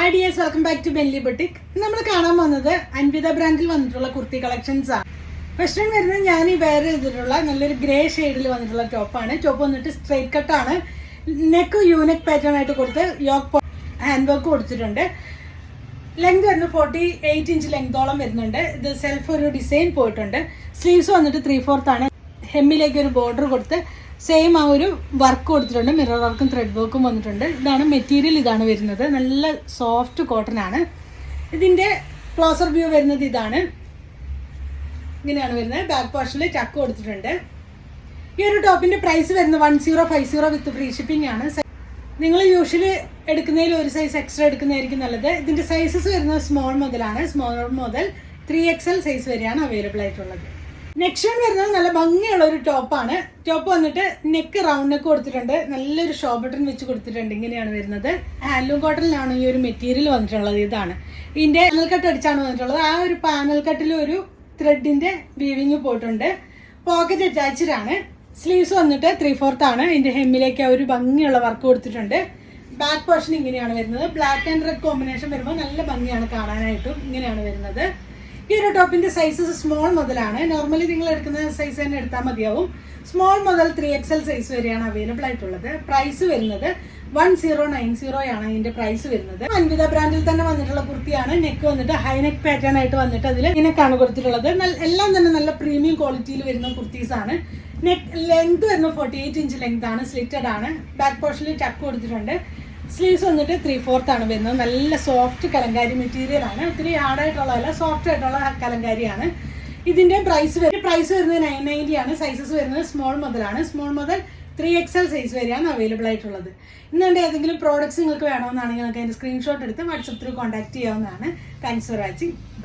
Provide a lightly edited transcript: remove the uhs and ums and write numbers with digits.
Hi dears, welcome back to Benly boutique. നമ്മൾ കാണാൻ വന്നത് അൻവിത ബ്രാൻഡിൽ വന്നിട്ടുള്ള കുർത്തി കളക്ഷൻസ് ആണ്. ഫസ്റ്റ് ടൈം വരുന്നത് ഞാൻ ഈ വേറെ ചെയ്തിട്ടുള്ള നല്ലൊരു ഗ്രേ ഷെയ്ഡിൽ വന്നിട്ടുള്ള ടോപ്പാണ്. ടോപ്പ് വന്നിട്ട് സ്ട്രൈറ്റ് കട്ടാണ്. നെക്ക് യൂണിക് പാറ്റേൺ ആയിട്ട് കൊടുത്ത് യോക്ക് ഹാൻഡ് വർക്ക് കൊടുത്തിട്ടുണ്ട്. ലെങ്ത് വരുന്നത് 48 ഇഞ്ച് ലെങ്തോളം വരുന്നുണ്ട്. ഇത് സെൽഫ് ഒരു ഡിസൈൻ പോയിട്ടുണ്ട്. സ്ലീവ്സ് വന്നിട്ട് 3/4 ആണ്. ഹെമ്മിലേക്ക് ഒരു ബോർഡർ കൊടുത്ത് സെയിം ആ ഒരു വർക്ക് കൊടുത്തിട്ടുണ്ട്. മിറർ വർക്കും ത്രെഡ് വർക്കും വന്നിട്ടുണ്ട്. ഇതാണ് മെറ്റീരിയൽ, ഇതാണ് വരുന്നത്. നല്ല സോഫ്റ്റ് കോട്ടൺ ആണ്. ഇതിൻ്റെ ക്ലോസർ വ്യൂ വരുന്നത് ഇതാണ്, ഇങ്ങനെയാണ് വരുന്നത്. ബാക്ക് പോർഷനിൽ ടക്ക് കൊടുത്തിട്ടുണ്ട്. ഈ ഒരു ടോപ്പിൻ്റെ പ്രൈസ് വരുന്നത് 1050 വിത്ത് ഫ്രീ ഷിപ്പിംഗ് ആണ്. നിങ്ങൾ യൂഷ്വലി എടുക്കുന്നതിൽ ഒരു സൈസ് എക്സ്ട്രാ എടുക്കുന്നതായിരിക്കും നല്ലത്. ഇതിൻ്റെ സൈസസ് വരുന്നത് സ്മോൾ മുതലാണ്. സ്മോൾ മുതൽ 3XL സൈസ് വരെയാണ് അവൈലബിൾ ആയിട്ടുള്ളത്. നെക്സ്റ്റ് വൺ വരുന്നത് നല്ല ഭംഗിയുള്ള ഒരു ടോപ്പാണ്. ടോപ്പ് വന്നിട്ട് നെക്ക് റൗണ്ട് നെക്ക് കൊടുത്തിട്ടുണ്ട്. നല്ലൊരു ഷോ ബട്ടൺ വെച്ച് കൊടുത്തിട്ടുണ്ട്. ഇങ്ങനെയാണ് വരുന്നത്. ഹാൻഡ്ലൂം കോട്ടണിലാണ് ഈ ഒരു മെറ്റീരിയൽ വന്നിട്ടുള്ളത്. ഇതാണ് ഇതിൻ്റെ പാനൽ കട്ട് അടിച്ചാണ് വന്നിട്ടുള്ളത്. ആ ഒരു പാനൽ കട്ടിൽ ഒരു ത്രെഡിൻ്റെ വീവിങ് പോയിട്ടുണ്ട്. പോക്കറ്റ് അറ്റാച്ച്ഡ് ആണ്. സ്ലീവ്സ് വന്നിട്ട് 3/4 ആണ്. ഇതിൻ്റെ ഹെമ്മിലേക്ക് ആ ഒരു ഭംഗിയുള്ള വർക്ക് കൊടുത്തിട്ടുണ്ട്. ബാക്ക് പോർഷൻ ഇങ്ങനെയാണ് വരുന്നത്. ബ്ലാക്ക് ആൻഡ് റെഡ് കോമ്പിനേഷൻ വരുമ്പോൾ നല്ല ഭംഗിയാണ് കാണാനായിട്ടും. ഇങ്ങനെയാണ് വരുന്നത്. ഈ ഒരു ടോപ്പിന്റെ സൈസസ് സ്മോൾ മുതലാണ്. നോർമലി നിങ്ങൾ എടുക്കുന്ന സൈസ് തന്നെ എടുത്താൽ മതിയാവും. സ്മോൾ മുതൽ 3XL സൈസ് വരെയാണ് അവൈലബിൾ ആയിട്ടുള്ളത്. പ്രൈസ് വരുന്നത് 1090 ആണ് ഇതിന്റെ പ്രൈസ് വരുന്നത്. അൻവിത ബ്രാൻഡിൽ തന്നെ വന്നിട്ടുള്ള കുർത്തിയാണ്. നെക്ക് വന്നിട്ട് ഹൈ നെക്ക് പാറ്റേൺ ആയിട്ട് വന്നിട്ട് അതിൽ നെക്കാണ് കൊടുത്തിട്ടുള്ളത്. എല്ലാം തന്നെ നല്ല പ്രീമിയം ക്വാളിറ്റിയിൽ വരുന്ന കുർത്തീസ് ആണ്. നെക്ക് ലെങ്ത് വരുന്നത് 48 ഇഞ്ച് ലെങ്ത് ആണ്. സ്ലിറ്റഡ് ആണ്. ബാക്ക് പോർഷനിൽ ടക്ക് കൊടുത്തിട്ടുണ്ട്. സ്ലീവ്സ് വന്നിട്ട് 3/4 ആണ് വരുന്നത്. നല്ല സോഫ്റ്റ് കലങ്കാരി മെറ്റീരിയൽ ആണ്. ഒത്തിരി ഹാർഡായിട്ടുള്ളതല്ല, സോഫ്റ്റ് ആയിട്ടുള്ള കലങ്കാരിയാണ്. ഇതിന്റെ പ്രൈസ് വരുന്നത് 990 ആണ്. സൈസസ് വരുന്നത് സ്മോൾ മുതലാണ്. സ്മോൾ മുതൽ 3XL സൈസ് വരെയാണ് അവൈലബിൾ ആയിട്ടുള്ളത്. ഇന്നുകൊണ്ട് ഏതെങ്കിലും പ്രോഡക്ട്സ് നിങ്ങൾക്ക് വേണമെന്നാണെങ്കിൽ നിങ്ങൾക്ക് അതിന്റെ സ്ക്രീൻഷോട്ട് എടുത്ത് വാട്സപ്പ് ത്രൂ കോൺടാക്ട് ചെയ്യാവുന്നതാണ്. Thanks for watching. ബൈ.